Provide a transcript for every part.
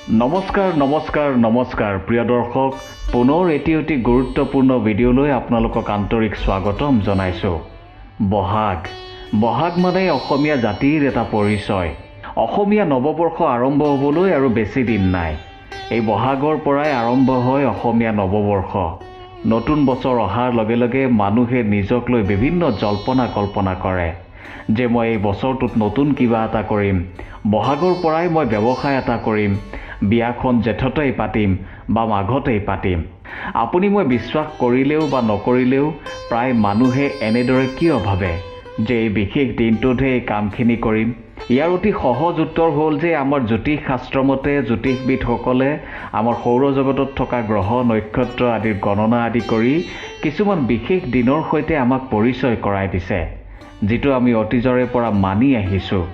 নমস্কাৰ প্ৰিয় দৰ্শক, পুনৰ এটি অতি গুৰুত্বপূৰ্ণ ভিডিঅ'লৈ আপোনালোকক আন্তৰিক স্বাগতম জনাইছোঁ। বহাগ মানে অসমীয়া জাতিৰ এটা পৰিচয়। অসমীয়া নৱবৰ্ষ আৰম্ভ হ'বলৈ আৰু বেছি দিন নাই। এই বহাগৰ পৰাই আৰম্ভ হয় অসমীয়া নৱবৰ্ষ। নতুন বছৰ অহাৰ লগে লগে মানুহে নিজক লৈ বিভিন্ন জল্পনা কল্পনা কৰে যে মই এই বছৰটোত নতুন কিবা এটা কৰিম, বহাগৰ পৰাই মই ব্যৱসায় এটা কৰিম, বিয়াখন জেঠতেই পাতিম বা মাঘতেই পাতিম। আপুনি মই বিশ্বাস কৰিলেও বা নকৰিলেও প্ৰায় মানুহে এনেদৰে কিয় ভাবে যে এই বিশেষ দিনটোতহে এই কামখিনি কৰিম। ইয়াৰ অতি সহজ উত্তৰ হ'ল যে আমাৰ জ্যোতিষ শাস্ত্ৰ মতে জ্যোতিষবিদসকলে আমাৰ সৌৰজগতত থকা গ্ৰহ নক্ষত্ৰ আদিৰ গণনা আদি কৰি কিছুমান বিশেষ দিনৰ সৈতে আমাক পৰিচয় কৰাই দিছে, যিটো আমি অতীজৰে পৰা মানি আহিছোঁ।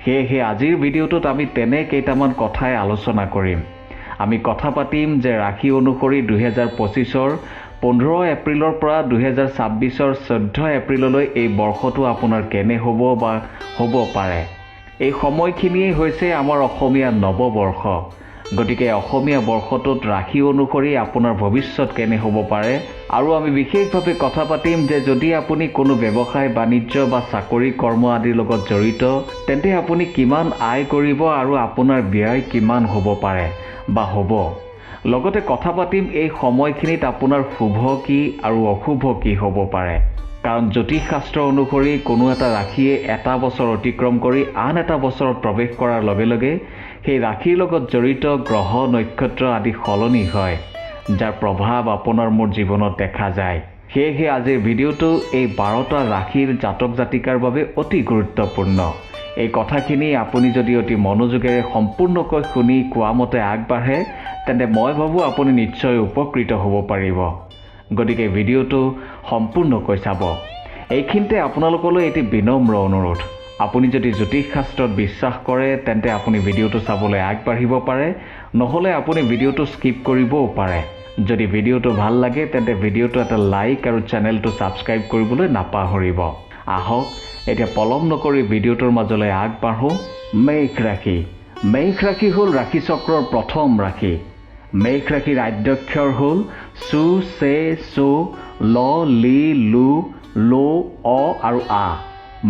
সেয়েহে আজিৰ ভিডিঅ'টোত আমি তেনে কেইটামান কথাই আলোচনা কৰিম। আমি কথা পাতিম যে ৰাশি অনুসৰি 2025ৰ 15 এপ্ৰিলৰ পৰা 2026ৰ 14 এপ্ৰিললৈ এই বৰ্ষটো আপোনাৰ কেনে হ'ব বা হ'ব পাৰে। এই সময়খিনিয়েই হৈছে আমাৰ অসমীয়া নৱবৰ্ষ। গতিকে অসমীয়া বৰ্ষটোত ৰাশি অনুসৰি আপোনাৰ ভৱিষ্যত কেনে হ'ব পাৰে, আৰু আমি বিশেষভাৱে কথা পাতিম যে যদি আপুনি কোনো ব্যৱসায় বাণিজ্য বা চাকৰি কৰ্ম আদিৰ লগত জড়িত, তেন্তে আপুনি কিমান আয় কৰিব আৰু আপোনাৰ ব্যয় কিমান হ'ব পাৰে বা হ'ব। লগতে কথা পাতিম এই সময়খিনিত আপোনাৰ শুভ কি আৰু অশুভ কি হ'ব পাৰে। কাৰণ জ্যোতিষ শাস্ত্ৰ অনুসৰি কোনো এটা ৰাশিয়ে এটা বছৰ অতিক্ৰম কৰি আন এটা বছৰত প্ৰৱেশ কৰাৰ লগে লগে সেই ৰাশিৰ লগত জড়িত গ্ৰহ নক্ষত্ৰ আদি সলনি হয়, যাৰ প্ৰভাৱ আপোনাৰ মোৰ জীৱনত দেখা যায়। সেয়েহে আজিৰ ভিডিঅ'টো এই 12টা ৰাশিৰ জাতক জাতিকাৰ বাবে অতি গুৰুত্বপূৰ্ণ। এই কথাখিনি আপুনি যদি অতি মনোযোগেৰে সম্পূৰ্ণকৈ শুনি কোৱা মতে আগবাঢ়ে, তেন্তে মই ভাবোঁ আপুনি নিশ্চয় উপকৃত হ'ব পাৰিব। গতিকে ভিডিঅ'টো সম্পূৰ্ণকৈ চাব। এইখিনিতে আপোনালোকলৈ এটি বিনম্ৰ অনুৰোধ, আপুনি যদি জ্যোতিষ শাস্ত্ৰত বিশ্বাস কৰে তেন্তে আপুনি ভিডিঅ'টো চাবলৈ আগবাঢ়িব পাৰে, নহ'লে আপুনি ভিডিঅ'টো স্কিপ কৰিবও পাৰে। যদি ভিডিঅ'টো ভাল লাগে তেন্তে ভিডিঅ'টো এটা লাইক আৰু চেনেলটো ছাবস্ক্ৰাইব কৰিবলৈ নাপাহৰিব। আহক এতিয়া পলম নকৰি ভিডিঅ'টোৰ মাজলৈ আগবাঢ়োঁ। মেষ ৰাশি হ'ল ৰাশিচক্ৰৰ প্ৰথম ৰাশি। মেষ ৰাশিৰ আদ্যক্ষৰ হ'ল চু, চে, চো, ল, লি, লু, লো, অ আৰু আ।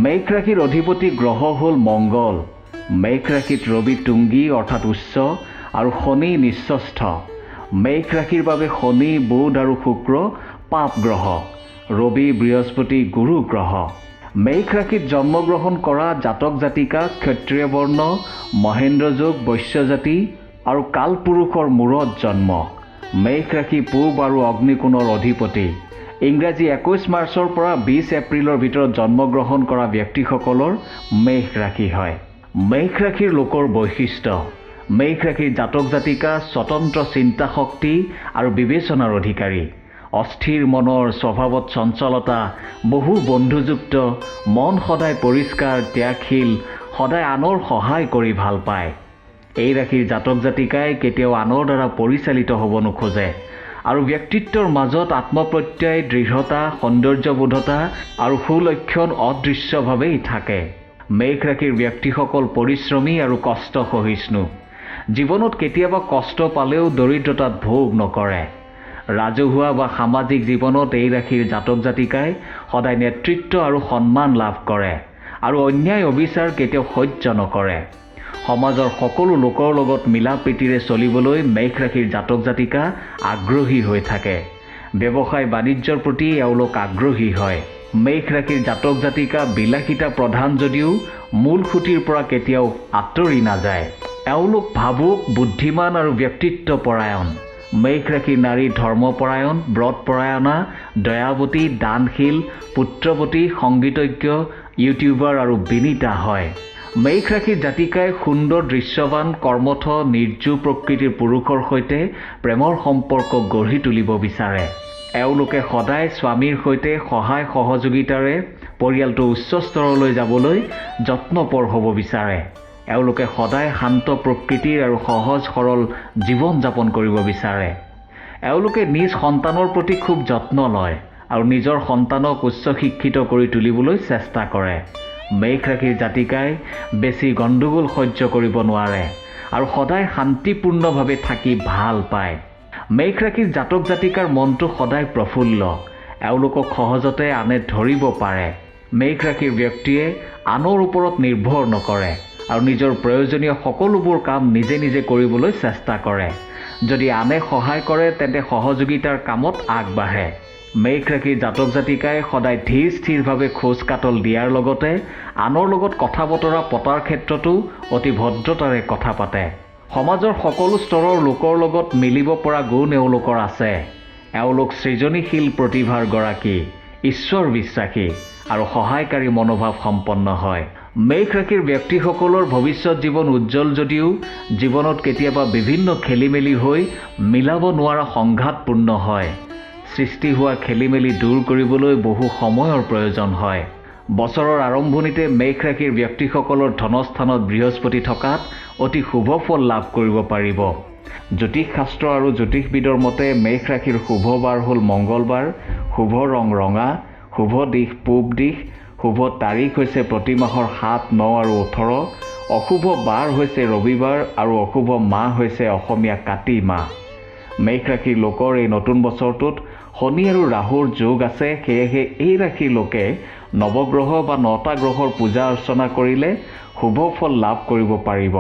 মেষ ৰাশিৰ অধিপতি গ্ৰহ হ'ল মংগল। মেষ ৰাশিত ৰবি তুংগী অৰ্থাৎ উচ্চ আৰু শনি নিঃস্বস্থ। মেষ ৰাশিৰ বাবে শনি, বুধ আৰু শুক্ৰ পাপ গ্ৰহ, ৰবি, বৃহস্পতি গুৰু গ্ৰহ। মেষ ৰাশিত জন্মগ্ৰহণ কৰা জাতক জাতিকা ক্ষত্ৰিয় বৰ্ণ, মহেন্দ্ৰ যোগ, বৈশ্য জাতি আৰু কালপুৰুষৰ মূৰত জন্ম। মেষ ৰাশি পূব আৰু অগ্নিকোণৰ অধিপতি। ইংৰাজী 21 মাৰ্চৰ পৰা 20 এপ্ৰিলৰ ভিতৰত জন্মগ্ৰহণ কৰা ব্যক্তিসকলৰ মেষ ৰাশি হয়। মেষ ৰাশিৰ লোকৰ বৈশিষ্ট্য: মেষ ৰাশিৰ জাতক জাতিকা স্বতন্ত্ৰ চিন্তা শক্তি আৰু বিবেচনাৰ অধিকাৰী। অস্থিৰ মনৰ, স্বভাৱত চঞ্চলতা, বহু বন্ধুযুক্ত, মন সদায় পৰিষ্কাৰ, ত্যাগশীল, সদায় আনৰ সহায় কৰি ভাল পায়। এই ৰাশিৰ জাতক জাতিকাই কেতিয়াও আনৰ দ্বাৰা পৰিচালিত হ'ব নোখোজে আৰু ব্যক্তিত্বৰ মাজত আত্মপ্ৰত্যয়, দৃঢ়তা, সৌন্দৰ্যবোধতা আৰু সুলক্ষণ অদৃশ্যভাৱেই থাকে। মেষ ৰাশিৰ ব্যক্তিসকল পৰিশ্ৰমী আৰু কষ্ট সহিষ্ণু। জীৱনত কেতিয়াবা কষ্ট পালেও দৰিদ্ৰতাত ভোগ নকৰে। ৰাজহুৱা বা সামাজিক জীৱনত এই ৰাশিৰ জাতক জাতিকাই সদায় নেতৃত্ব আৰু সন্মান লাভ কৰে আৰু অন্যায় অবিচাৰ কেতিয়াও সহ্য নকৰে। সমাজৰ সকলো লোকৰ লগত মিলা প্ৰীতিৰে চলিবলৈ মেষ ৰাশিৰ জাতক জাতিকা আগ্ৰহী হৈ থাকে। ব্যৱসায় বাণিজ্যৰ প্ৰতি এওঁলোক আগ্ৰহী হয়। মেষ ৰাশিৰ জাতক জাতিকা বিলাসিতা প্ৰধান যদিও মূল খুঁটিৰ পৰা কেতিয়াও আঁতৰি নাযায়। এওঁলোক ভাবুক, বুদ্ধিমান আৰু ব্যক্তিত্বপৰায়ণ। মেষ ৰাশিৰ নাৰী ধৰ্মপৰায়ণ, ব্ৰতপৰায়ণা, দয়াৱতী, দানশীল, পুত্ৰৱতী, সংগীতজ্ঞ, ইউটিউবাৰ আৰু বিনীতা হয়। মেষ ৰাশিৰ জাতিকাই সুন্দৰ, দৃশ্যৱান, কৰ্মঠ, নিৰ্জু প্ৰকৃতিৰ পুৰুষৰ সৈতে প্ৰেমৰ সম্পৰ্ক গঢ়ি তুলিব বিচাৰে। এওঁলোকে সদায় স্বামীৰ সৈতে সহায় সহযোগিতাৰে পৰিয়ালটো উচ্চ স্তৰলৈ যাবলৈ যত্নপৰ হ'ব বিচাৰে। এওঁলোকে সদায় শান্ত প্ৰকৃতিৰ আৰু সহজ সৰল জীৱন যাপন কৰিব বিচাৰে। এওঁলোকে নিজ সন্তানৰ প্ৰতি খুব যত্ন লয় আৰু নিজৰ সন্তানক উচ্চ শিক্ষিত কৰি তুলিবলৈ চেষ্টা কৰে। মেষ ৰাশিৰ জাতিকাই বেছি গণ্ডগোল সহ্য কৰিব নোৱাৰে আৰু সদায় শান্তিপূৰ্ণভাৱে থাকি ভাল পায়। মেষ ৰাশিৰ জাতক জাতিকাৰ মনটো সদায় প্ৰফুল্ল। এওঁলোকক সহজতে আনে ধৰিব পাৰে। মেষ ৰাশিৰ ব্যক্তিয়ে আনৰ ওপৰত নিৰ্ভৰ নকৰে আৰু নিজৰ প্ৰয়োজনীয় সকলোবোৰ কাম নিজে নিজে কৰিবলৈ চেষ্টা কৰে। যদি আনে সহায় কৰে তেন্তে সহযোগিতাৰ কামত আগবাঢ়ে। মেষ ৰাশিৰ জাতক জাতিকাই সদায় ধীৰ স্থিৰভাৱে খোজ কাটল দিয়াৰ লগতে আনৰ লগত কথা বতৰা পতাৰ ক্ষেত্ৰতো অতি ভদ্ৰতাৰে কথা পাতে। সমাজৰ সকলো স্তৰৰ লোকৰ লগত মিলিব পৰা গুণ এওঁলোকৰ আছে। এওঁলোক সৃজনীশীল প্ৰতিভাৰ গৰাকী, ঈশ্বৰ বিশ্বাসী আৰু সহায়কাৰী মনোভাৱ সম্পন্ন হয়। মেষ ৰাশিৰ ব্যক্তিসকলৰ ভৱিষ্যত জীৱন উজ্জ্বল যদিও জীৱনত কেতিয়াবা বিভিন্ন খেলিমেলি হৈ মিলাব নোৱাৰা সংঘাতপূৰ্ণ হয়। সৃষ্টি হোৱা খেলিমেলি দূৰ কৰিবলৈ বহু সময়ৰ প্ৰয়োজন হয়। বছৰৰ আৰম্ভণিতে মেষ ৰাশিৰ ব্যক্তিসকলৰ ধনস্থানত বৃহস্পতি থকাত অতি শুভ ফল লাভ কৰিব পাৰিব। জ্যোতিষ শাস্ত্ৰ আৰু জ্যোতিষবিদৰ মতে মেষ ৰাশিৰ শুভ বাৰ হ'ল মংগলবাৰ, শুভ ৰং ৰঙা, শুভ দিশ পূব দিশ, শুভ তাৰিখ হৈছে প্ৰতি মাহৰ 7, 9 আৰু 18, অশুভ বাৰ হৈছে ৰবিবাৰ আৰু অশুভ মাহ হৈছে অসমীয়া কাতি মাহ। মেষ ৰাশিৰ লোকৰ এই নতুন বছৰটোত শনি আৰু ৰাহুৰ যোগ আছে। সেয়েহে এই ৰাশিৰ লোকে নৱগ্ৰহ বা 9টা গ্ৰহৰ পূজা অৰ্চনা কৰিলে শুভ ফল লাভ কৰিব পাৰিব।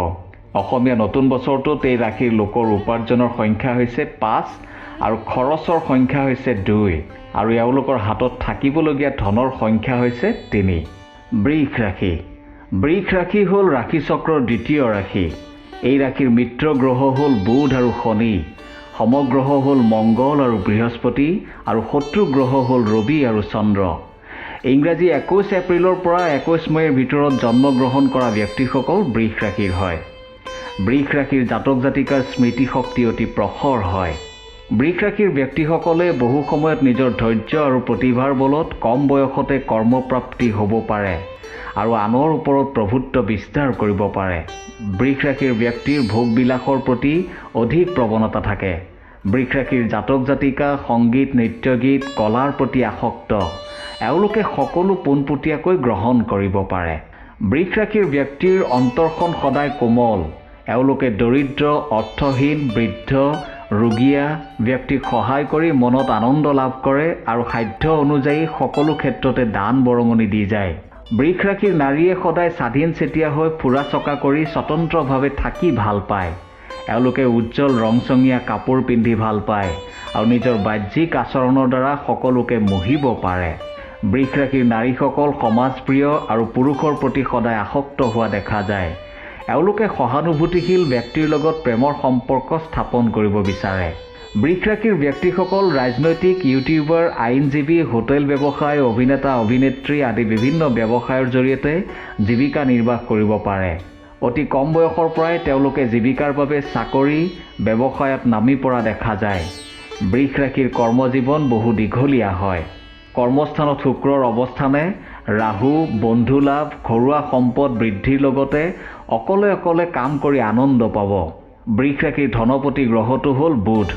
অসমীয়া নতুন বছৰটোত এই ৰাশিৰ লোকৰ উপাৰ্জনৰ সংখ্যা হৈছে 5 আৰু খৰচৰ সংখ্যা হৈছে 2 আৰু এওঁলোকৰ হাতত থাকিবলগীয়া ধনৰ সংখ্যা হৈছে 3। বৃষ ৰাশি। বৃষ ৰাশি হ'ল ৰাশিচক্ৰৰ দ্বিতীয় ৰাশি। এই ৰাশিৰ মিত্ৰ গ্ৰহ হ'ল বুধ আৰু শনি, সমগ্ৰহ হ'ল মংগল আৰু বৃহস্পতি আৰু শত্ৰু গ্ৰহ হ'ল ৰবি আৰু চন্দ্ৰ। ইংৰাজী 21 এপ্ৰিলৰ পৰা 21 মে'ৰ ভিতৰত জন্মগ্ৰহণ কৰা ব্যক্তিসকল বৃষ ৰাশিৰ হয়। বৃষ ৰাশিৰ জাতক জাতিকাৰ স্মৃতিশক্তি অতি প্ৰখৰ হয়। বৃষ ৰাশিৰ ব্যক্তিসকলে বহু সময়ত নিজৰ ধৈৰ্য আৰু প্ৰতিভাৰ বলত কম বয়সতে কৰ্মপ্ৰাপ্তি হ'ব পাৰে আৰু আনৰ ওপৰত প্ৰভুত্ব বিস্তাৰ কৰিব পাৰে। বৃষ ৰাশিৰ ব্যক্তিৰ ভোগবিলাসৰ প্ৰতি অধিক প্ৰৱণতা থাকে। বৃষ ৰাশিৰ জাতক জাতিকা সংগীত, নৃত্য গীত, কলাৰ প্ৰতি আসক্ত। এওঁলোকে সকলো পোনপটীয়াকৈ গ্ৰহণ কৰিব পাৰে। বৃষ ৰাশিৰ ব্যক্তিৰ অন্তৰখন সদায় কোমল। এওঁলোকে দৰিদ্ৰ, অৰ্থহীন, বৃদ্ধ, ৰোগীয়া ব্যক্তিক সহায় কৰি মনত আনন্দ লাভ কৰে আৰু সাধ্য অনুযায়ী সকলো ক্ষেত্ৰতে দান বৰঙণি দি যায়। বৃষ ৰাশিৰ নাৰীয়ে সদায় স্বাধীন চেতিয়া হৈ ফুৰা চকা কৰি স্বতন্ত্ৰভাৱে থাকি ভাল পায়। এওঁলোকে উজ্জ্বল ৰংচঙীয়া কাপোৰ পিন্ধি ভাল পায় আৰু নিজৰ বাহ্যিক আচৰণৰ দ্বাৰা সকলোকে মোহিব পাৰে। বৃষ ৰাশিৰ নাৰীসকল সমাজপ্ৰিয় আৰু পুৰুষৰ প্ৰতি সদায় আসক্ত হোৱা দেখা যায়। এওঁলোকে সহানুভূতিশীল ব্যক্তিৰ লগত প্ৰেমৰ সম্পৰ্ক স্থাপন কৰিব বিচাৰে। বৃষ ৰাশিৰ ব্যক্তিসকল ৰাজনৈতিক, ইউটিউবাৰ, আইনজীৱী, হোটেল ব্যৱসায়, অভিনেতা অভিনেত্ৰী আদি বিভিন্ন ব্যৱসায়ৰ জৰিয়তে জীৱিকা নিৰ্বাহ কৰিব পাৰে। অতি কম বয়সৰ পৰাই তেওঁলোকে জীৱিকাৰ বাবে চাকৰি, ব্যৱসায়ত নামি পৰা দেখা যায়। বৃষ ৰাশিৰ কৰ্মজীৱন বহু দীঘলীয়া হয়। কৰ্মস্থানত শুক্ৰৰ অৱস্থানে ৰাহু, বন্ধু লাভ, ঘৰুৱা সম্পদ বৃদ্ধিৰ লগতে অকলে অকলে কাম কৰি আনন্দ পাব। বৃষ ৰাশিৰ ধনপতি গ্ৰহটো হ'ল বুধ।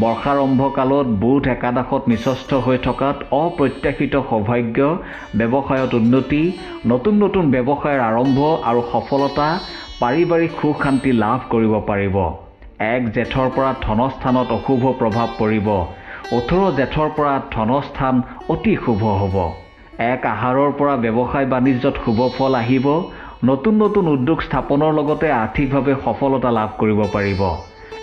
বৰ্ষাৰম্ভকালত বুধ একাদশত নিচস্থ হৈ থকাত অপ্ৰত্যাশিত সৌভাগ্য, ব্যৱসায়ত উন্নতি, নতুন নতুন ব্যৱসায়ৰ আৰম্ভ আৰু সফলতা, পাৰিবাৰিক সুখ শান্তি লাভ কৰিব পাৰিব। 1 জেঠৰ পৰা ধনস্থানত অশুভ প্ৰভাৱ পৰিব। 18 জেঠৰ পৰা ধনস্থান অতি শুভ হ'ব। 1 আহাৰৰ পৰা ব্যৱসায় বাণিজ্যত শুভ ফল আহিব। নতুন নতুন উদ্যোগ স্থাপনৰ লগতে আৰ্থিকভাৱে সফলতা লাভ কৰিব পাৰিব।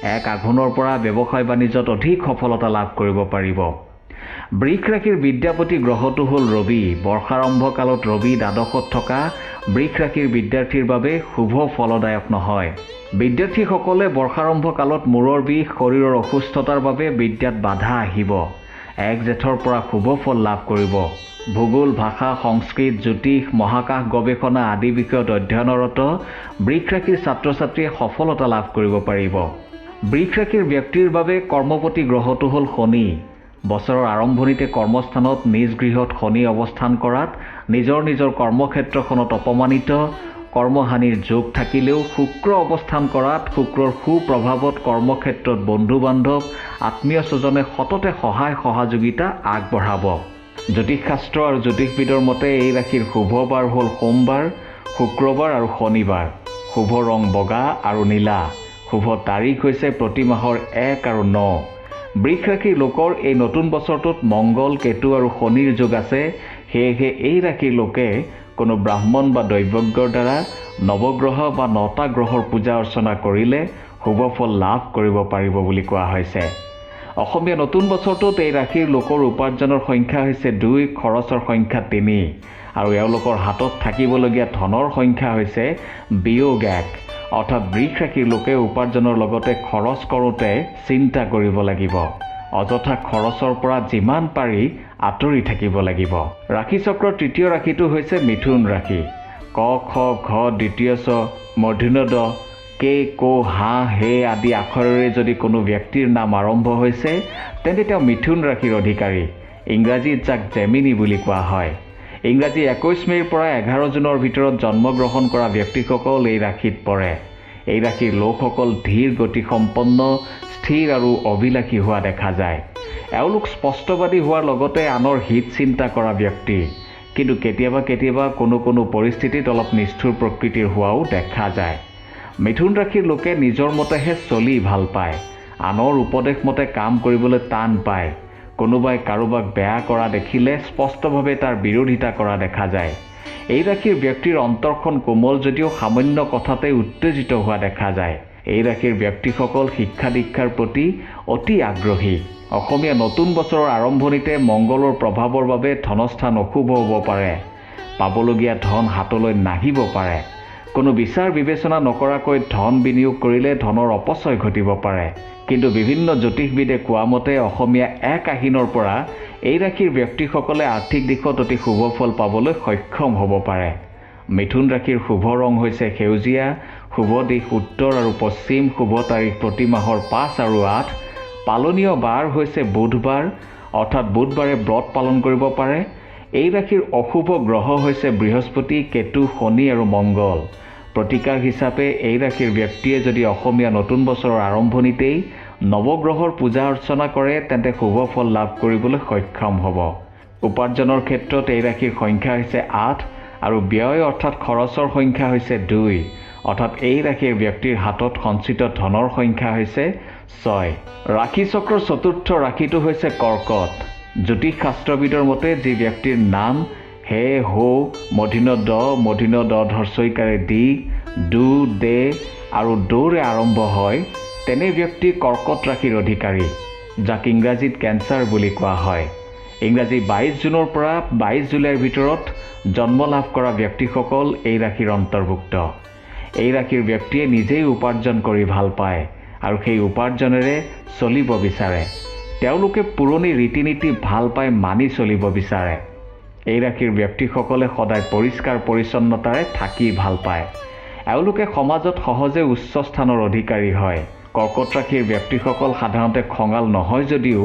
1 আঘোণৰ পৰা ব্যৱসায় বাণিজ্যত অধিক সফলতা লাভ কৰিব পাৰিব। বৃষ ৰাশিৰ বিদ্যাপতি গ্ৰহটো হ'ল ৰবি। বৰ্ষাৰম্ভকালত ৰবি দ্বাদশত থকা বৃষ ৰাশিৰ বিদ্যাৰ্থীৰ বাবে শুভ ফলদায়ক নহয়। বিদ্যাৰ্থীসকলে বৰ্ষাৰম্ভকালত মূৰৰ বিষ, শৰীৰৰ অসুস্থতাৰ বাবে বিদ্যাত বাধা আহিব। 1 জেঠৰ পৰা শুভ ফল লাভ কৰিব। ভূগোল, ভাষা, সংস্কৃত, জ্যোতিষ, মহাকাশ গৱেষণা আদি বিষয়ত অধ্যয়নৰত বৃষ ৰাশিৰ ছাত্ৰ ছাত্ৰীয়ে সফলতা লাভ কৰিব পাৰিব। বৃষ ৰাশিৰ ব্যক্তিৰ বাবে কৰ্মপতি গ্ৰহটো হ'ল শনি। বছৰৰ আৰম্ভণিতে কৰ্মস্থানত নিজ গৃহত শনি অৱস্থান কৰাত নিজৰ কৰ্মক্ষেত্ৰখনত অপমানিত, কৰ্মহানিৰ যোগ থাকিলেও শুক্ৰ অৱস্থান কৰাত শুক্ৰৰ সুপ্ৰভাৱত কৰ্মক্ষেত্ৰত বন্ধু বান্ধৱ, আত্মীয় স্বজনে সততে সহায় সহযোগিতা আগবঢ়াব। জ্যোতিষশাস্ত্ৰ আৰু জ্যোতিষবিদৰ মতে এই ৰাশিৰ শুভ বাৰ হ'ল সোমবাৰ, শুক্ৰবাৰ আৰু শনিবাৰ। শুভ ৰং বগা আৰু নীলা। শুভ তাৰিখ হৈছে প্ৰতি মাহৰ 1 আৰু 9। বৃষ ৰাশিৰ লোকৰ এই নতুন বছৰটোত মংগল, কেতু আৰু শনিৰ যোগ আছে। সেয়েহে এই ৰাশিৰ লোকে কোনো ব্ৰাহ্মণ বা দৈৱজ্ঞৰ দ্বাৰা নৱগ্ৰহ বা 9টা গ্ৰহৰ পূজা অৰ্চনা কৰিলে শুভ ফল লাভ কৰিব পাৰিব বুলি কোৱা হৈছে। অসমীয়া নতুন বছৰটোত এই ৰাশিৰ লোকৰ উপাৰ্জনৰ সংখ্যা হৈছে 2, খৰচৰ সংখ্যা 3 আৰু এওঁলোকৰ হাতত থাকিবলগীয়া ধনৰ সংখ্যা হৈছে বিয়োগ 1। অৰ্থাৎ বৃষ ৰাশিৰ লোকে উপাৰ্জনৰ লগতে খৰচ কৰোঁতে চিন্তা কৰিব লাগিব। অযথা খৰচৰ পৰা যিমান পাৰি আঁতৰি থাকিব লাগিব। ৰাশিচক্ৰৰ তৃতীয় ৰাশিটো হৈছে মিথুন ৰাশি। ক, খ, ঘ, দ্বিতীয় ছ, মূৰ্ধন্য ড, কে, কো, হা, হে আদি আখৰেৰে যদি কোনো ব্যক্তিৰ নাম আৰম্ভ হৈছে তেন্তে তেওঁ মিথুন ৰাশিৰ অধিকাৰী। ইংৰাজীত যাক জেমিনি বুলি কোৱা হয়। ইংৰাজী 21 মে'ৰ পৰা 11 জুনৰ ভিতৰত জন্মগ্ৰহণ কৰা ব্যক্তিসকল এই ৰাশিত পৰে। এই ৰাশিৰ লোকসকল ধীৰ গতিসম্পন্ন, স্থিৰ আৰু অভিলাষী হোৱা দেখা যায়। এওঁলোক স্পষ্টবাদী হোৱাৰ লগতে আনৰ হিত চিন্তা কৰা ব্যক্তি, কিন্তু কেতিয়াবা কোনো পৰিস্থিতিত অলপ নিষ্ঠুৰ প্ৰকৃতিৰ হোৱাও দেখা যায়। মিথুন ৰাশিৰ লোকে নিজৰ মতেহে চলি ভাল পায়। আনৰ উপদেশ মতে কাম কৰিবলৈ টান পায়। কোনোবাই কাৰোবাক বেয়া কৰা দেখিলে স্পষ্টভাৱে তাৰ বিৰোধিতা কৰা দেখা যায়। এই ৰাশিৰ ব্যক্তিৰ অন্তৰখন কোমল যদিও সামান্য কথাতে উত্তেজিত হোৱা দেখা যায়। এই ৰাশিৰ ব্যক্তিসকল শিক্ষা দীক্ষাৰ প্ৰতি অতি আগ্ৰহী। অসমীয়া নতুন বছৰৰ আৰম্ভণিতে মংগলৰ প্ৰভাৱৰ বাবে ধনস্থান অশুভ হ'ব পাৰে। পাবলগীয়া ধন হাতলৈ নাহিব পাৰে। কোনো বিচাৰ বিবেচনা নকৰাকৈ ধন বিনিয়োগ কৰিলে ধনৰ অপচয় ঘটিব পাৰে। কিন্তু বিভিন্ন জ্যোতিষবিদে কোৱা মতে অসমীয়া 1 আহিনৰ পৰা এই ৰাশিৰ ব্যক্তিসকলে আৰ্থিক দিশত অতি শুভ ফল পাবলৈ সক্ষম হ'ব পাৰে। মিথুন ৰাশিৰ শুভ ৰং হৈছে সেউজীয়া। শুভ দিশ উত্তৰ আৰু পশ্চিম। শুভ তাৰিখ প্ৰতি মাহৰ 5 আৰু 8। পালনীয় বাৰ হৈছে বুধবাৰ, অৰ্থাৎ বুধবাৰে ব্ৰত পালন কৰিব পাৰে। এই ৰাশিৰ অশুভ গ্ৰহ হৈছে বৃহস্পতি, কেতু, শনি আৰু মংগল। প্ৰতিকাৰ হিচাপে এই ৰাশিৰ ব্যক্তিয়ে যদি অসমীয়া নতুন বছৰৰ আৰম্ভণিতেই নৱগ্ৰহৰ পূজা অৰ্চনা কৰে তেন্তে শুভ ফল লাভ কৰিবলৈ সক্ষম হ'ব। উপাৰ্জনৰ ক্ষেত্ৰত এই ৰাশিৰ সংখ্যা হৈছে 8 আৰু ব্যয় অৰ্থাৎ খৰচৰ সংখ্যা হৈছে 2। অৰ্থাৎ এই ৰাশিৰ ব্যক্তিৰ হাতত সঞ্চিত ধনৰ সংখ্যা হৈছে 6। ৰাশিচক্ৰৰ চতুৰ্থ ৰাশিটো হৈছে কৰ্কট। জ্যোতিষ শাস্ত্ৰবিদৰ মতে যি ব্যক্তিৰ নাম হে, হো, মূৰ্ধন্য ড, হ্ৰস্বইকাৰে দি, দু, দে আৰু দৌৰে আৰম্ভ হয় তেনে ব্যক্তি কৰ্কট ৰাশিৰ অধিকাৰী, যাক ইংৰাজীত কেঞ্চাৰ বুলি কোৱা হয়। ইংৰাজী 22 জুনৰ পৰা 22 জুলাইৰ ভিতৰত জন্ম লাভ কৰা ব্যক্তিসকল এই ৰাশিৰ অন্তৰ্ভুক্ত। এই ৰাশিৰ ব্যক্তিয়ে নিজেই উপাৰ্জন কৰি ভাল পায় আৰু সেই উপাৰ্জনেৰে চলিব বিচাৰে। তেওঁলোকে পুৰণি ৰীতি নীতি ভাল পাই মানি চলিব বিচাৰে। এই ৰাশিৰ ব্যক্তিসকলে সদায় পৰিষ্কাৰ পৰিচ্ছন্নতাৰে থাকি ভাল পায়। এওঁলোকে সমাজত সহজে উচ্চ স্থানৰ অধিকাৰী হয়। কৰ্কট ৰাশিৰ ব্যক্তিসকল সাধাৰণতে খঙাল নহয় যদিও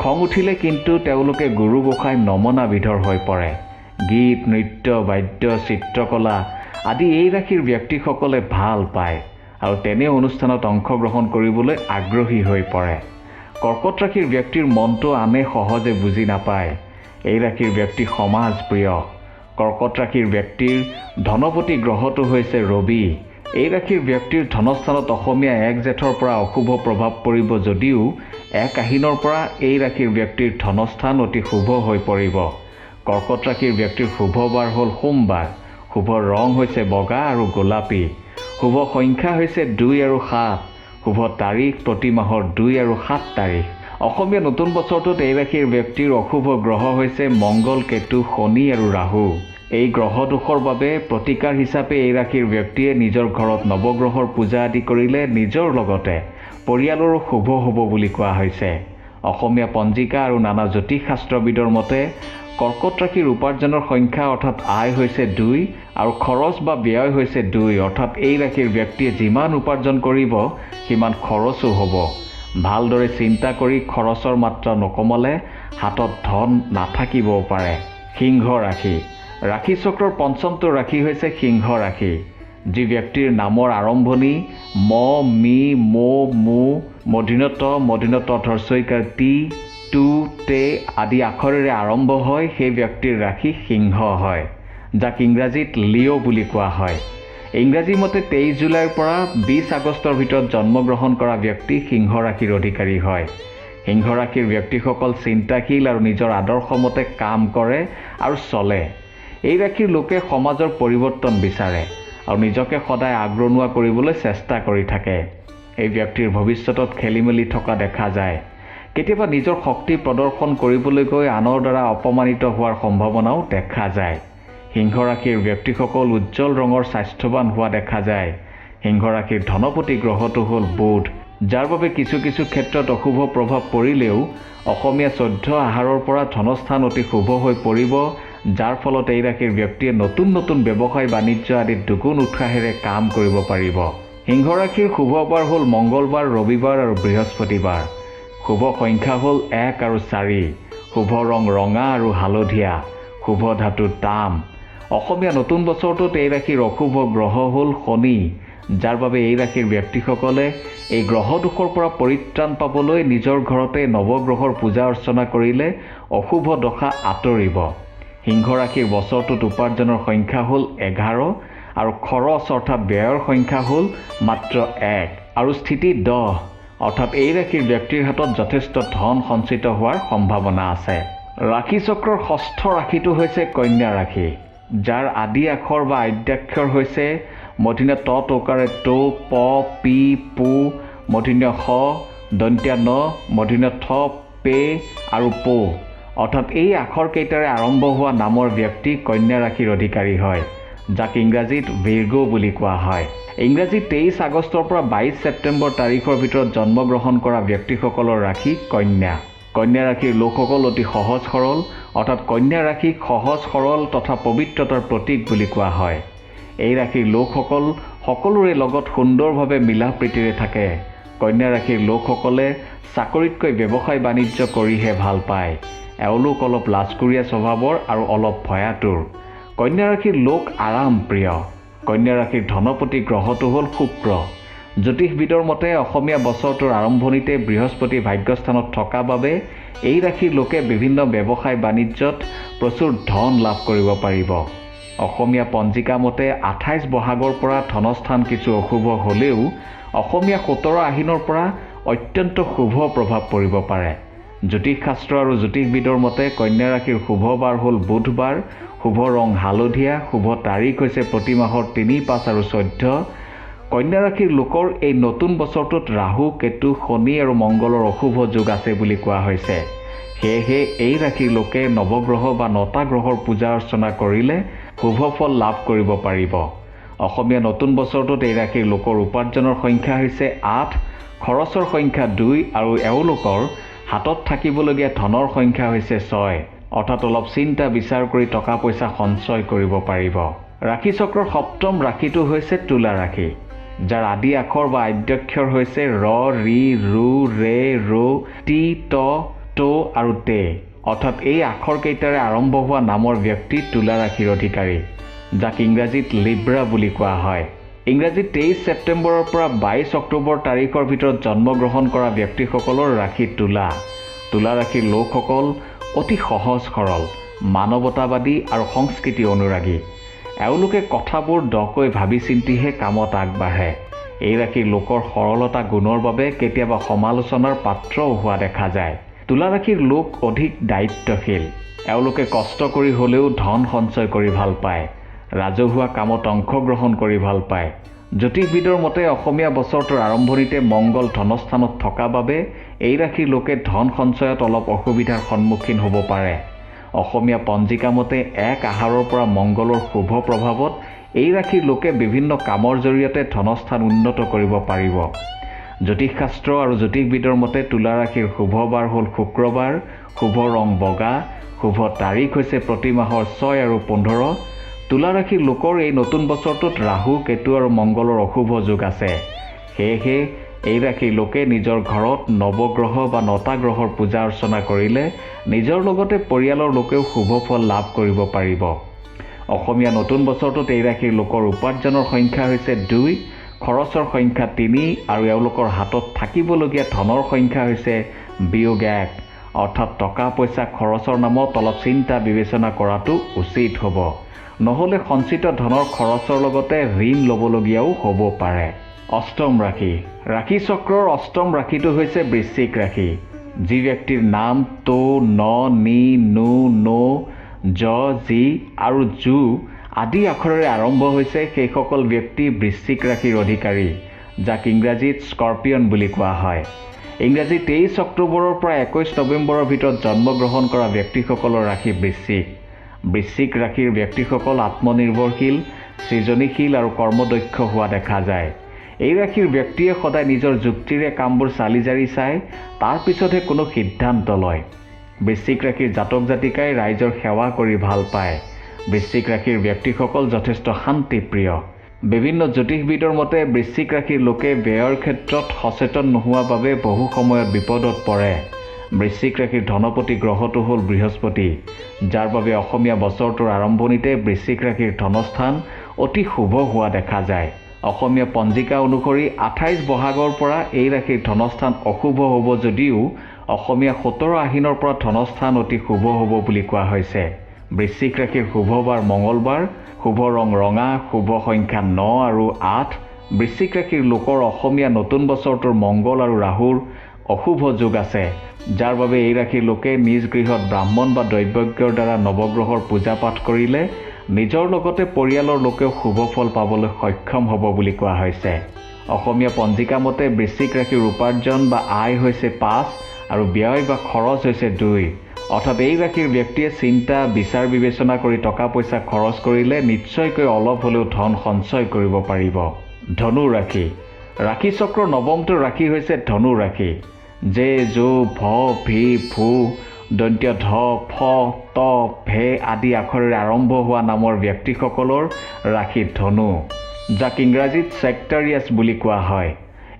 খং উঠিলে কিন্তু তেওঁলোকে গুৰু গোসাঁই নমনা বিধৰ হৈ পৰে। গীত, নৃত্য, বাদ্য, চিত্ৰকলা আদি এই ৰাশিৰ ব্যক্তিসকলে ভাল পায় আৰু তেনে অনুষ্ঠানত অংশগ্ৰহণ কৰিবলৈ আগ্ৰহী হৈ পৰে। কৰ্কট ৰাশিৰ ব্যক্তিৰ মনটো আনে সহজে বুজি নাপায়। এই ৰাশিৰ ব্যক্তি সমাজপ্ৰিয়। কৰ্কট ৰাশিৰ ব্যক্তিৰ ধনপতি গ্ৰহটো হৈছে ৰবি। এই ৰাশিৰ ব্যক্তিৰ ধনস্থানত অসমীয়া 1 জেঠৰ পৰা অশুভ প্ৰভাৱ পৰিব যদিও 1 আহিনৰ পৰা এই ৰাশিৰ ব্যক্তিৰ ধনস্থান অতি শুভ হৈ পৰিব। কৰ্কট ৰাশিৰ ব্যক্তিৰ শুভ বাৰ হ'ল সোমবাৰ। শুভ ৰং হৈছে বগা আৰু গোলাপী। শুভ সংখ্যা হৈছে 2 আৰু 7। শুভ তাৰিখ প্ৰতি মাহৰ 2 আৰু 7 তাৰিখ। অসমীয়া নতুন বছৰটোত এই ৰাশিৰ ব্যক্তিৰ অশুভ গ্ৰহ হৈছে মংগল, কেতু, শনি আৰু ৰাহু। এই গ্ৰহ দোষৰ বাবে প্ৰতিকাৰ হিচাপে এই ৰাশিৰ ব্যক্তিয়ে নিজৰ ঘৰত নৱগ্ৰহৰ পূজা আদি কৰিলে নিজৰ লগতে পৰিয়ালৰো শুভ হ'ব বুলি কোৱা হৈছে। অসমীয়া পঞ্জিকা আৰু নানা জ্যোতিষ শাস্ত্ৰবিদৰ মতে কৰ্কট ৰাশিৰ উপাৰ্জনৰ সংখ্যা অৰ্থাৎ আয় হৈছে 2 আৰু খৰচ বা ব্যয় হৈছে 2। অৰ্থাৎ এই ৰাশিৰ ব্যক্তিয়ে যিমান উপাৰ্জন কৰিব সিমান খৰচো হ'ব। ভালদৰে চিন্তা কৰি খৰচৰ মাত্ৰা নকমালে হাতত ধন নাথাকিবও পাৰে। সিংহ ৰাশি। ৰাশিচক্ৰৰ পঞ্চমটো ৰাশি হৈছে সিংহ ৰাশি। যি ব্যক্তিৰ নামৰ আৰম্ভণি ম, মি, মো, মু, মূৰ্ধন্য ট, হ্ৰস্বইকাৰ টি, টু, তে আদি আখৰেৰে আৰম্ভ হয় সেই ব্যক্তিৰ ৰাশি সিংহ হয়, যাক ইংৰাজীত লিঅ' বুলি কোৱা হয়। ইংৰাজী মতে 23 জুলাইৰ পৰা 20 আগষ্টৰ ভিতৰত জন্মগ্ৰহণ কৰা ব্যক্তি সিংহ ৰাশিৰ অধিকাৰী হয়। সিংহ ৰাশিৰ ব্যক্তিসকল চিন্তাশীল আৰু নিজৰ আদৰ্শ মতে কাম কৰে আৰু চলে। এই ৰাশিৰ লোকে সমাজৰ পৰিৱৰ্তন বিচাৰে আৰু নিজকে সদায় আগৰণুৱা কৰিবলৈ চেষ্টা কৰি থাকে। এই ব্যক্তিৰ ভৱিষ্যতত খেলিমেলি থকা দেখা যায়। কেতিয়াবা নিজৰ শক্তি প্ৰদৰ্শন কৰিবলৈ গৈ আনৰ দ্বাৰা অপমানিত হোৱাৰ সম্ভাৱনাও দেখা যায়। সিংহ ৰাশিৰ ব্যক্তিসকল উজ্জ্বল ৰঙৰ স্বাস্থ্যৱান হোৱা দেখা যায়। সিংহ ৰাশিৰ ধনপতি গ্ৰহটো হ'ল বুধ, যাৰ বাবে কিছু কিছু ক্ষেত্ৰত অশুভ প্ৰভাৱ পৰিলেও অসমীয়া 14 আহাৰৰ পৰা ধনস্থান অতি শুভ হৈ পৰিব, যাৰ ফলত এই ৰাশিৰ ব্যক্তিয়ে নতুন নতুন ব্যৱসায় বাণিজ্য আদিত দুগুণ উৎসাহেৰে কাম কৰিব পাৰিব। সিংহ ৰাশিৰ শুভ বাৰ হ'ল মংগলবাৰ, ৰবিবাৰ আৰু বৃহস্পতিবাৰ। শুভ সংখ্যা হ'ল 1 আৰু 4। শুভ ৰং ৰঙা আৰু হালধীয়া। শুভ ধাতু তাম। অসমীয়া নতুন বছৰটোত এই ৰাশিৰ অশুভ গ্ৰহ হ'ল শনি, যাৰ বাবে এই ৰাশিৰ ব্যক্তিসকলে এই গ্ৰহ দোষৰ পৰা পৰিত্ৰাণ পাবলৈ নিজৰ ঘৰতে নৱগ্ৰহৰ পূজা অৰ্চনা কৰিলে অশুভ দশা আঁতৰিব। সিংহ ৰাশিৰ বছৰটোত উপাৰ্জনৰ সংখ্যা হ'ল 11 আৰু খৰচ অৰ্থাৎ ব্যয়ৰ সংখ্যা হ'ল মাত্ৰ 1 আৰু স্থিতি 10, অৰ্থাৎ এই ৰাশিৰ ব্যক্তিৰ হাতত যথেষ্ট ধন সঞ্চিত হোৱাৰ সম্ভাৱনা আছে। ৰাশিচক্ৰৰ ষষ্ঠ ৰাশিটো হৈছে কন্যা ৰাশি, যাৰ আদি আখৰ বা আদ্যাক্ষৰ হৈছে মূৰ্ধন্য ত টকাৰে ট, প, পি, পু, মূৰ্ধন্য শ, দন্ত্য ন, মূৰ্ধন্য থ, পে আৰু পো, অৰ্থাৎ এই আখৰকেইটাৰে আৰম্ভ হোৱা নামৰ ব্যক্তি কন্যা ৰাশিৰ অধিকাৰী হয়, যাক ইংৰাজীত ভিৰ্গো বুলি কোৱা হয়। ইংৰাজী 23 আগষ্টৰ পৰা 22 ছেপ্টেম্বৰ তাৰিখৰ ভিতৰত জন্মগ্ৰহণ কৰা ব্যক্তিসকলৰ ৰাশি কন্যা। কন্যা ৰাশিৰ লোকসকল অতি সহজ সৰল, অৰ্থাৎ কন্যা ৰাশিক সহজ সৰল তথা পবিত্ৰতাৰ প্ৰতীক বুলি কোৱা হয়। এই ৰাশিৰ লোকসকল সকলোৰে লগত সুন্দৰভাৱে মিলা প্ৰীতিৰে থাকে। কন্যা ৰাশিৰ লোকসকলে চাকৰিতকৈ ব্যৱসায় বাণিজ্য কৰিহে ভাল পায়। এওঁলোক অলপ লাজকুৰীয়া স্বভাৱৰ আৰু অলপ ভয়াতুৰ। কন্যা ৰাশিৰ লোক আৰাম প্ৰিয়। কন্যা ৰাশিৰ ধনপতি গ্ৰহটো হ'ল শুক্ৰ। জ্যোতিষবিদৰ মতে অসমীয়া বছৰটোৰ আৰম্ভণিতে বৃহস্পতি ভাগ্যস্থানত থকা বাবে এই ৰাশিৰ লোকে বিভিন্ন ব্যৱসায় বাণিজ্যত প্ৰচুৰ ধন লাভ কৰিব পাৰিব। অসমীয়া পঞ্জিকা মতে 28 বহাগৰ পৰা ধনস্থান কিছু অশুভ হ'লেও অসমীয়া 17 আহিনৰ পৰা অত্যন্ত শুভ প্ৰভাৱ পৰিব পাৰে। জ্যোতিষশাস্ত্ৰ আৰু জ্যোতিষবিদৰ মতে কন্যা ৰাশিৰ শুভ বাৰ হ'ল বুধবাৰ। শুভ ৰং হালধীয়া। শুভ তাৰিখ হৈছে প্ৰতি মাহৰ 3, 5 আৰু 14। কন্যা ৰাশিৰ লোকৰ এই নতুন বছৰটোত ৰাহু, কেতু, শনি আৰু মংগলৰ অশুভ যোগ আছে বুলি কোৱা হৈছে। সেয়েহে এই ৰাশিৰ লোকে নৱগ্ৰহ বা 9টা গ্ৰহৰ পূজা অৰ্চনা কৰিলে শুভ ফল লাভ কৰিব পাৰিব। অসমীয়া নতুন বছৰটোত এই ৰাশিৰ লোকৰ উপাৰ্জনৰ সংখ্যা হৈছে 8, খৰচৰ সংখ্যা 2 আৰু এওঁলোকৰ হাতত থাকিবলগীয়া ধনৰ সংখ্যা হৈছে 6, অৰ্থাৎ অলপ চিন্তা বিচাৰ কৰি টকা পইচা সঞ্চয় কৰিব পাৰিব। ৰাশিচক্ৰৰ সপ্তম ৰাশিটো হৈছে তুলা ৰাশি, যাৰ আদি আখৰ বা আদ্যাক্ষৰ হৈছে ৰ, ৰি, ৰু, ৰে, ৰো, টি, ট, টো আৰু টে, অৰ্থাৎ এই আখৰকেইটাৰে আৰম্ভ হোৱা নামৰ ব্যক্তি তুলা ৰাশিৰ অধিকাৰী, যাক ইংৰাজীত লিব্ৰা বুলি কোৱা হয়। ইংৰাজী 23 ছেপ্টেম্বৰৰ পৰা 22 অক্টোবৰ তাৰিখৰ ভিতৰত জন্মগ্ৰহণ কৰা ব্যক্তিসকলৰ ৰাশি তুলা। তুলা ৰাশিৰ লোকসকল অতি সহজ সৰল, মানৱতাবাদী আৰু সংস্কৃতি অনুৰাগী। এওঁলোকে কথাবোৰ দকৈ ভাবি চিন্তিহে কামত আগবাঢ়ে। এই ৰাশিৰ লোকৰ সৰলতা গুণৰ বাবে কেতিয়াবা সমালোচনাৰ পাত্ৰও হোৱা দেখা যায়। তুলা ৰাশিৰ লোক অধিক দায়িত্বশীল। এওঁলোকে কষ্ট কৰি হ'লেও ধন সঞ্চয় কৰি ভাল পায়। ৰাজহুৱা কামত অংশগ্ৰহণ কৰি ভাল পায়। জ্যোতিষবিদৰ মতে অসমীয়া বছৰটোৰ আৰম্ভণিতে মংগল ধনস্থানত থকা বাবে এই ৰাশিৰ লোকে ধন সঞ্চয়ত অলপ অসুবিধাৰ সন্মুখীন হ'ব পাৰে। অসমীয়া পঞ্জিকা মতে 1 আহাৰৰ পৰা মংগলৰ শুভ প্ৰভাৱত এই ৰাশিৰ লোকে বিভিন্ন কামৰ জৰিয়তে ধনস্থান উন্নত কৰিব পাৰিব। জ্যোতিষশাস্ত্ৰ আৰু জ্যোতিষবিদৰ মতে তুলা ৰাশিৰ শুভ বাৰ হ'ল শুক্ৰবাৰ। শুভ ৰং বগা। শুভ তাৰিখ হৈছে প্ৰতি মাহৰ 6 আৰু 15। তুলা ৰাশিৰ লোকৰ এই নতুন বছৰটোত ৰাহু, কেতু আৰু মংগলৰ অশুভ যোগ আছে। সেয়েহে এই ৰাশিৰ লোকে নিজৰ ঘৰত নৱগ্ৰহ বা 9টা গ্ৰহৰ পূজা অৰ্চনা কৰিলে নিজৰ লগতে পৰিয়ালৰ লোকেও শুভ ফল লাভ কৰিব পাৰিব। অসমীয়া নতুন বছৰটোত এই ৰাশিৰ লোকৰ উপাৰ্জনৰ সংখ্যা হৈছে 2, খৰচৰ সংখ্যা 3 আৰু এওঁলোকৰ হাতত থাকিবলগীয়া ধনৰ সংখ্যা হৈছে বিয়োগ 1, অৰ্থাৎ টকা পইচা খৰচৰ নামত অলপ চিন্তা বিবেচনা কৰাটো উচিত হ'ব। নহ'লে সঞ্চিত ধনৰ খৰচৰ লগতে ঋণ ল'বলগীয়াও হ'ব পাৰে। অষ্টম ৰাশি। ৰাশি চক্ৰৰ অষ্টম ৰাশিটো হৈছে বৃশ্চিক ৰাশি। যি ব্যক্তিৰ নাম তো, ন, নি, নু, নৌ, জ, জি আৰু জু আদি আখৰেৰে আৰম্ভ হৈছে সেইসকল ব্যক্তি বৃশ্চিক ৰাশিৰ অধিকাৰী, যাক ইংৰাজীত স্কৰ্পিয়ন বুলি কোৱা হয়। ইংৰাজী 23 অক্টোবৰৰ পৰা 21 নৱেম্বৰৰ ভিতৰত জন্মগ্ৰহণ কৰা ব্যক্তিসকলৰ ৰাশি বৃশ্চিক। বৃশ্চিক ৰাশিৰ ব্যক্তিসকল আত্মনিৰ্ভৰশীল, সৃজনীশীল আৰু কৰ্মদক্ষ হোৱা দেখা যায়। এই ৰাশিৰ ব্যক্তিয়ে সদায় নিজৰ যুক্তিৰে কামবোৰ চালি জাৰি চাই তাৰ পিছতহে কোনো সিদ্ধান্ত লয়। বৃশ্চিক ৰাশিৰ জাতক জাতিকাই ৰাইজৰ সেৱা কৰি ভাল পায়। বৃশ্চিক ৰাশিৰ ব্যক্তিসকল যথেষ্ট শান্তিপ্ৰিয়। বিভিন্ন জ্যোতিষবিদৰ মতে বৃশ্চিক ৰাশিৰ লোকে ব্যয়ৰ ক্ষেত্ৰত সচেতন নোহোৱা বাবে বহু সময়ত বিপদত পৰে। বৃশ্চিক ৰাশিৰ ধনপতি গ্ৰহটো হ'ল বৃহস্পতি, যাৰ বাবে অসমীয়া বছৰটোৰ আৰম্ভণিতে বৃশ্চিক ৰাশিৰ ধনস্থান অতি শুভ হোৱা দেখা যায়। অসমীয়া পঞ্জিকা অনুসৰি 28 বহাগৰ পৰা এই ৰাশিৰ ধনস্থান অশুভ হ'ব যদিও অসমীয়া 17 আহিনৰ পৰা ধনস্থান অতি শুভ হ'ব বুলি কোৱা হৈছে। বৃশ্চিক ৰাশিৰ শুভ বাৰ মঙলবাৰ, শুভ ৰং ৰঙা, শুভ সংখ্যা 9 আৰু 8। বৃশ্চিক ৰাশিৰ লোকৰ অসমীয়া নতুন বছৰটোৰ মংগল আৰু ৰাহুৰ অশুভ যোগ আছে, যাৰ বাবে এই ৰাশিৰ লোকে নিজ গৃহত ব্ৰাহ্মণ বা দৈৱজ্ঞৰ দ্বাৰা নৱগ্ৰহৰ পূজা পাঠ কৰিলে নিজৰ লগতে পৰিয়ালৰ লোকেও শুভ ফল পাবলৈ সক্ষম হ'ব বুলি কোৱা হৈছে। অসমীয়া পঞ্জিকা মতে বৃশ্চিক ৰাশিৰ উপাৰ্জন বা আয় হৈছে 5 আৰু ব্যয় বা খৰচ হৈছে 2। অৰ্থাৎ এই ৰাশিৰ ব্যক্তিয়ে চিন্তা বিচাৰ বিবেচনা কৰি টকা পইচা খৰচ কৰিলে নিশ্চয়কৈ অলপ হ'লেও ধন সঞ্চয় কৰিব পাৰিব। ধনু ৰাশি। ৰাশি চক্ৰৰ নৱমটো ৰাশি হৈছে ধনু ৰাশি। জে, জো, ভ, ভি, ভু, দন্ত্য ধ, ফ, ত, ভে আদি আখৰেৰে আৰম্ভ হোৱা নামৰ ব্যক্তিসকলৰ ৰাশি ধনু, যাক ইংৰাজীত ছেক্টাৰিয়াছ বুলি কোৱা হয়।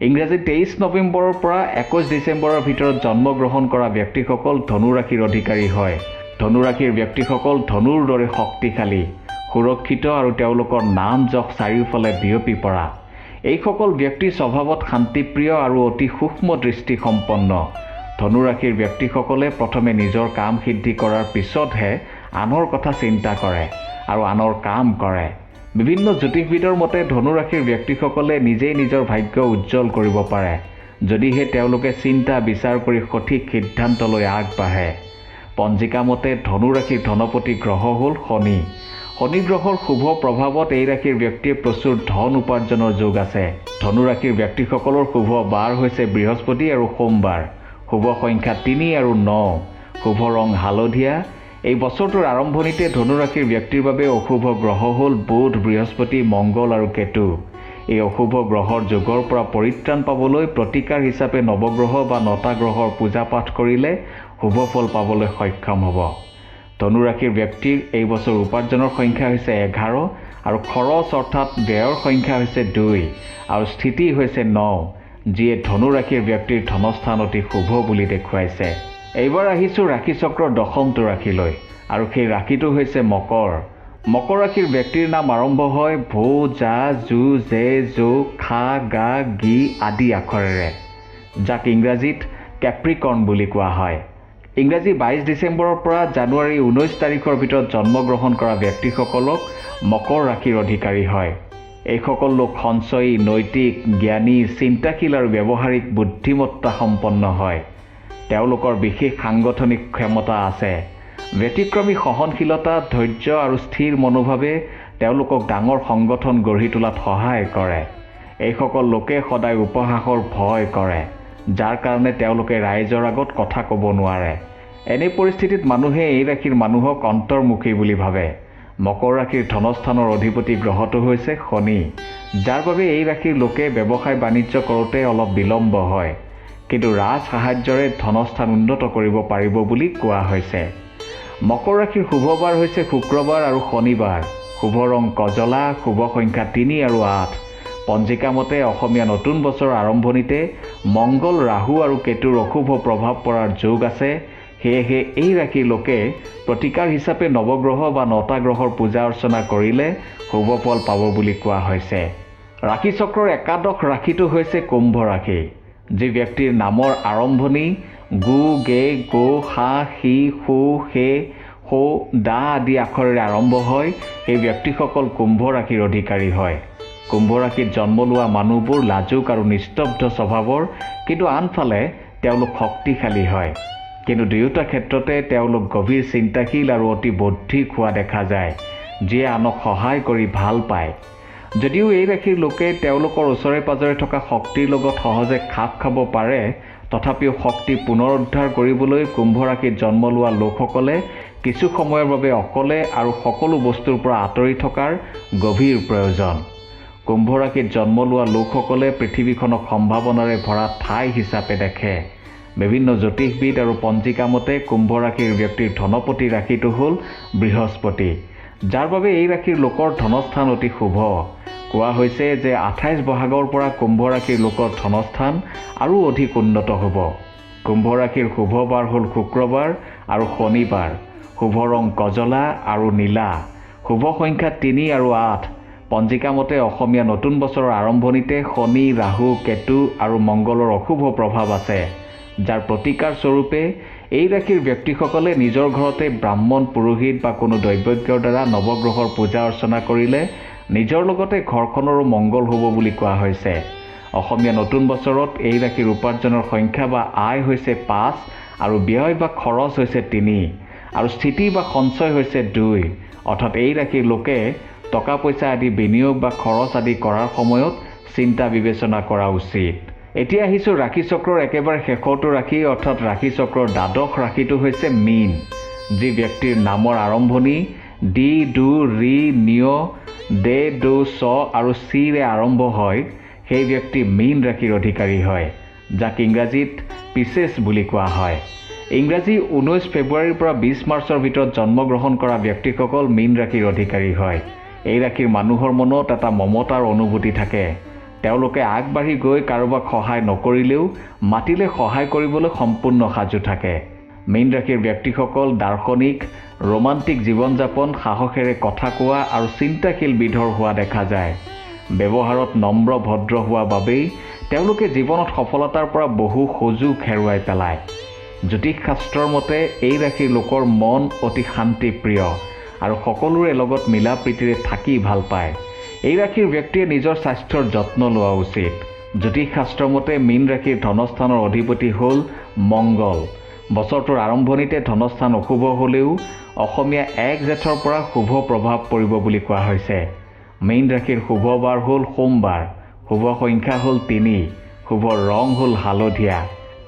ইংৰাজী 23 নৱেম্বৰৰ পৰা 21 ডিচেম্বৰৰ ভিতৰত জন্মগ্ৰহণ কৰা ব্যক্তিসকল ধনু ৰাশিৰ অধিকাৰী হয়। ধনু ৰাশিৰ ব্যক্তিসকল ধনুৰ দৰে শক্তিশালী, সুৰক্ষিত আৰু তেওঁলোকৰ নাম যশ চাৰিওফালে বিয়পি পৰা। এইসকল ব্যক্তি স্বভাৱত শান্তিপ্ৰিয় আৰু অতি সূক্ষ্ম দৃষ্টি সম্পন্ন। ধনু ৰাশিৰ ব্যক্তিসকলে প্ৰথমে নিজৰ কাম সিদ্ধি কৰাৰ পিছতহে আনৰ কথা চিন্তা কৰে আৰু আনৰ কাম কৰে। বিভিন্ন জ্যোতিষবিদৰ মতে ধনু ৰাশিৰ ব্যক্তিসকলে নিজেই নিজৰ ভাগ্য উজ্জ্বল কৰিব পাৰে, যদিহে তেওঁলোকে চিন্তা বিচাৰ কৰি সঠিক সিদ্ধান্ত লৈ আগবাঢ়ে। পঞ্জিকা মতে ধনু ৰাশিৰ ধনপতি গ্ৰহ হ'ল শনি। শনি গ্ৰহৰ শুভ প্ৰভাৱত এই ৰাশিৰ ব্যক্তিয়ে প্ৰচুৰ ধন উপাৰ্জনৰ যোগ আছে। ধনু ৰাশিৰ ব্যক্তিসকলৰ শুভ বাৰ হৈছে বৃহস্পতি আৰু সোমবাৰ। শুভ সংখ্যা 3 আৰু 9। শুভ ৰং হালধীয়া। এই বছৰটোৰ আৰম্ভণিতে ধনু ৰাশিৰ ব্যক্তিৰ বাবে অশুভ গ্ৰহ হ'ল বুধ, বৃহস্পতি, মংগল আৰু কেতু। এই অশুভ গ্ৰহৰ যোগৰ পৰা পৰিত্ৰাণ পাবলৈ প্ৰতিকাৰ হিচাপে নৱগ্ৰহ বা 9টা গ্ৰহৰ পূজা পাঠ কৰিলে শুভ ফল পাবলৈ সক্ষম হ'ব। ধনু ৰাশিৰ ব্যক্তিৰ এই বছৰ উপাৰ্জনৰ সংখ্যা হৈছে 11 আৰু খৰচ অৰ্থাৎ ব্যয়ৰ সংখ্যা হৈছে 2 আৰু স্থিতি হৈছে 9, যিয়ে ধনু ৰাশিৰ ব্যক্তিৰ ধনস্থান অতি শুভ বুলি দেখুৱাইছে। এইবাৰ আহিছোঁ ৰাশি চক্ৰৰ দশমটো ৰাশিলৈ আৰু সেই ৰাশিটো হৈছে মকৰ। মকৰ ৰাশিৰ ব্যক্তিৰ নাম আৰম্ভ হয় ভো, জা, জু, জে, জো, খা, গা, গি আদি আখৰেৰে, যাক ইংৰাজীত কেপ্ৰিকৰ্ণ বুলি কোৱা হয়। ইংৰাজী 22 ডিচেম্বৰৰ পৰা জানুৱাৰী 19 তাৰিখৰ ভিতৰত জন্মগ্ৰহণ কৰা ব্যক্তিসকলক মকৰ ৰাশিৰ অধিকাৰী হয়। এইসকল লোক সঞ্চয়ী, নৈতিক, জ্ঞানী, চিন্তাশীল আৰু ব্যৱহাৰিক বুদ্ধিমত্তা সম্পন্ন হয়। তেওঁলোকৰ বিশেষ সাংগঠনিক ক্ষমতা আছে। ব্যতিক্ৰমী সহনশীলতা, ধৈৰ্য আৰু স্থিৰ মনোভাৱে তেওঁলোকক ডাঙৰ সংগঠন গঢ়ি তোলাত সহায় কৰে। এইসকল লোকে সদায় উপহাসৰ ভয় কৰে, যাৰ কাৰণে তেওঁলোকে ৰাইজৰ আগত কথা ক'ব নোৱাৰে। এনে পৰিস্থিতিত মানুহে এই ৰাশিৰ মানুহক অন্তৰ্মুখী বুলি ভাবে। মকৰ ৰাশিৰ ধনস্থানৰ অধিপতি গ্ৰহটো হৈছে শনি, যাৰ বাবে এই ৰাশিৰ লোকে ব্যৱসায় বাণিজ্য কৰোঁতে অলপ বিলম্ব হয়, কিন্তু ৰাজ সাহায্যৰে ধনস্থান উন্নত কৰিব পাৰিব বুলি কোৱা হৈছে। মকৰ ৰাশিৰ শুভবাৰ হৈছে শুক্ৰবাৰ আৰু শনিবাৰ। শুভ ৰং কজলা। শুভ সংখ্যা 3 আৰু 8। পঞ্জিকা মতে অসমীয়া নতুন বছৰৰ আৰম্ভণিতে মংগল, ৰাহু আৰু কেতুৰ অশুভ প্ৰভাৱ পৰাৰ যোগ আছে। সেয়েহে এই ৰাশিৰ লোকে প্ৰতিকাৰ হিচাপে নৱগ্ৰহ বা 9টা গ্ৰহৰ পূজা অৰ্চনা কৰিলে শুভ ফল পাব বুলি কোৱা হৈছে। ৰাশি চক্ৰৰ একাদশ ৰাশিটো হৈছে কুম্ভ ৰাশি। যি ব্যক্তিৰ নামৰ আৰম্ভণি গু, গে, গো, সা, সি, সু, সে, সৌ দা আদি আখৰেৰে আৰম্ভ হয় সেই ব্যক্তিসকল কুম্ভ ৰাশিৰ অধিকাৰী হয়। কুম্ভ ৰাশিত জন্ম লোৱা মানুহবোৰ লাজুক আৰু নিস্তব্ধ স্বভাৱৰ, কিন্তু আনফালে তেওঁলোক শক্তিশালী হয়। কিন্তু দুয়োটা ক্ষেত্ৰতে তেওঁলোক গভীৰ চিন্তাশীল আৰু অতি বৌদ্ধিক হোৱা দেখা যায়, যিয়ে আনক সহায় কৰি ভাল পায়। যদিও এই ৰাশিৰ লোকে তেওঁলোকৰ ওচৰে পাজৰে থকা শক্তিৰ লগত সহজে খাপ খাব পাৰে, তথাপিও শক্তি পুনৰুদ্ধাৰ কৰিবলৈ কুম্ভ ৰাশিত জন্ম লোৱা লোকসকলে কিছু সময়ৰ বাবে অকলে আৰু সকলো বস্তুৰ পৰা আঁতৰি থকাৰ গভীৰ প্ৰয়োজন। কুম্ভ ৰাশিত জন্ম লোৱা লোকসকলে পৃথিৱীখনক সম্ভাৱনাৰে ভৰা ঠাই হিচাপে দেখে। বিভিন্ন জ্যোতিষবিদ আৰু পঞ্জিকা মতে কুম্ভ ৰাশিৰ ব্যক্তিৰ ধনপতি ৰাশিটো হ'ল বৃহস্পতি, যাৰ বাবে এই ৰাশিৰ লোকৰ ধনস্থান অতি শুভ। কোৱা হৈছে যে 28 বহাগৰ পৰা কুম্ভ ৰাশিৰ লোকৰ ধনস্থান আৰু অধিক উন্নত হ'ব। কুম্ভ ৰাশিৰ শুভ বাৰ হ'ল শুক্ৰবাৰ আৰু শনিবাৰ। শুভ ৰং কজলা আৰু নীলা। শুভ সংখ্যা 3 আৰু 8। পঞ্জিকা মতে অসমীয়া নতুন বছৰৰ আৰম্ভণিতে শনি, ৰাহু, কেতু আৰু মংগলৰ অশুভ প্ৰভাৱ আছে, যাৰ প্ৰতিকাৰ স্বৰূপে এই ৰাশিৰ ব্যক্তিসকলে নিজৰ ঘৰতে ব্ৰাহ্মণ, পুৰোহিত বা কোনো দৈৱজ্ঞৰ দ্বাৰা নৱগ্ৰহৰ পূজা অৰ্চনা কৰিলে নিজৰ লগতে ঘৰখনৰো মংগল হ'ব বুলি কোৱা হৈছে। অসমীয়া নতুন বছৰত এই ৰাশিৰ উপাৰ্জনৰ সংখ্যা বা আয় হৈছে 5 আৰু ব্যয় বা খৰচ হৈছে 3 আৰু স্থিতি বা সঞ্চয় হৈছে 2। অৰ্থাৎ এই ৰাশিৰ লোকে টকা পইচা আদি বিনিয়োগ বা খৰচ আদি কৰাৰ সময়ত চিন্তা বিবেচনা কৰা উচিত। এতিয়া আহিছোঁ ৰাশিচক্ৰৰ একেবাৰে শেষৰটো ৰাশি, অৰ্থাৎ ৰাশিচক্ৰৰ দ্বাদশ ৰাশিটো হৈছে মীন। যি ব্যক্তিৰ নামৰ আৰম্ভণি ডি, ডু, ৰি, নিয়, দে, ডো, চ আৰু চিৰে আৰম্ভ হয়, সেই ব্যক্তি মীন ৰাশিৰ অধিকাৰী হয়, যাক ইংৰাজীত পিছেছ বুলি কোৱা হয়। ইংৰাজী 19 ফেব্ৰুৱাৰীৰ পৰা 20 মাৰ্চৰ ভিতৰত জন্মগ্ৰহণ কৰা ব্যক্তিসকল মীন ৰাশিৰ অধিকাৰী হয়। এই ৰাশিৰ মানুহৰ মনত এটা মমতাৰ অনুভূতি থাকে। তেওঁলোকে আগবাঢ়ি গৈ কাৰোবাক সহায় নকৰিলেও মাতিলে সহায় কৰিবলৈ সম্পূৰ্ণ সাজু থাকে। মীন ৰাশিৰ ব্যক্তিসকল দাৰ্শনিক, ৰোমান্টিক জীৱন যাপন, সাহসেৰে কথা কোৱা আৰু চিন্তাশীল বিধৰ হোৱা দেখা যায়। ব্যৱহাৰত নম্ৰ ভদ্ৰ হোৱা বাবেই তেওঁলোকে জীৱনত সফলতাৰ পৰা বহু সুযোগ হেৰুৱাই পেলায়। জ্যোতিষ শাস্ত্ৰৰ মতে এই ৰাশিৰ লোকৰ মন অতি শান্তিপ্ৰিয় আৰু সকলোৰে লগত মিলা প্ৰীতিৰে থাকি ভাল পায়। এই ৰাশিৰ ব্যক্তিয়ে নিজৰ স্বাস্থ্যৰ যত্ন লোৱা উচিত। জ্যোতিষ শাস্ত্ৰৰ মতে মীন ৰাশিৰ ধনস্থানৰ অধিপতি হ'ল মংগল। বছৰটোৰ আৰম্ভণিতে ধনস্থান অশুভ হ'লেও অসমীয়া 1 জেঠৰ পৰা শুভ প্ৰভাৱ পৰিব বুলি কোৱা হৈছে। মীন ৰাশিৰ শুভ বাৰ হ'ল সোমবাৰ। শুভ সংখ্যা হ'ল 3। শুভ ৰং হ'ল হালধীয়া।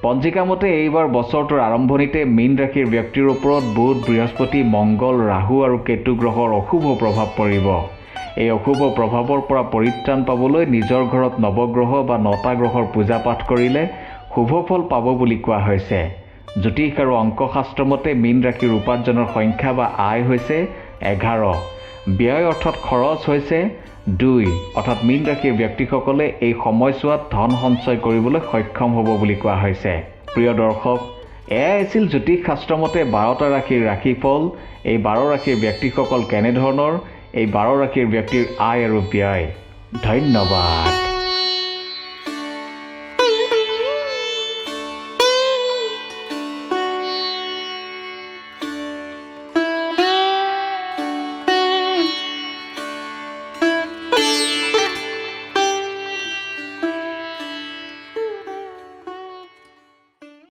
পঞ্জিকা মতে এইবাৰ বছৰটোৰ আৰম্ভণিতে মীন ৰাশিৰ ব্যক্তিৰ ওপৰত বুধ, বৃহস্পতি, মংগল, ৰাহু আৰু কেতু গ্ৰহৰ অশুভ প্ৰভাৱ পৰিব। এই অশুভ প্ৰভাৱৰ পৰা পৰিত্ৰাণ পাবলৈ নিজৰ ঘৰত নৱগ্ৰহ বা 9টা গ্ৰহৰ পূজা পাঠ কৰিলে শুভ ফল পাব বুলি কোৱা হৈছে। জ্যোতিষ আৰু অংকশাস্ত্ৰ মতে মীন ৰাশিৰ উপাৰ্জনৰ সংখ্যা বা আয় হৈছে 11। ব্যয় অৰ্থাৎ খৰচ হৈছে 2। অৰ্থাৎ মীন ৰাশিৰ ব্যক্তিসকলে এই সময়ছোৱাত ধন সঞ্চয় কৰিবলৈ সক্ষম হ'ব বুলি কোৱা হৈছে। প্ৰিয় দৰ্শক, এয়াই আছিল জ্যোতিষ শাস্ত্ৰ মতে 12টা ৰাশিৰ ৰাশিফল। এই 12 ৰাশিৰ ব্যক্তিসকল কেনেধৰণৰ, এই 12 ৰাশিৰ ব্যক্তিৰ আয় আৰু ব্যয়। ধন্যবাদ।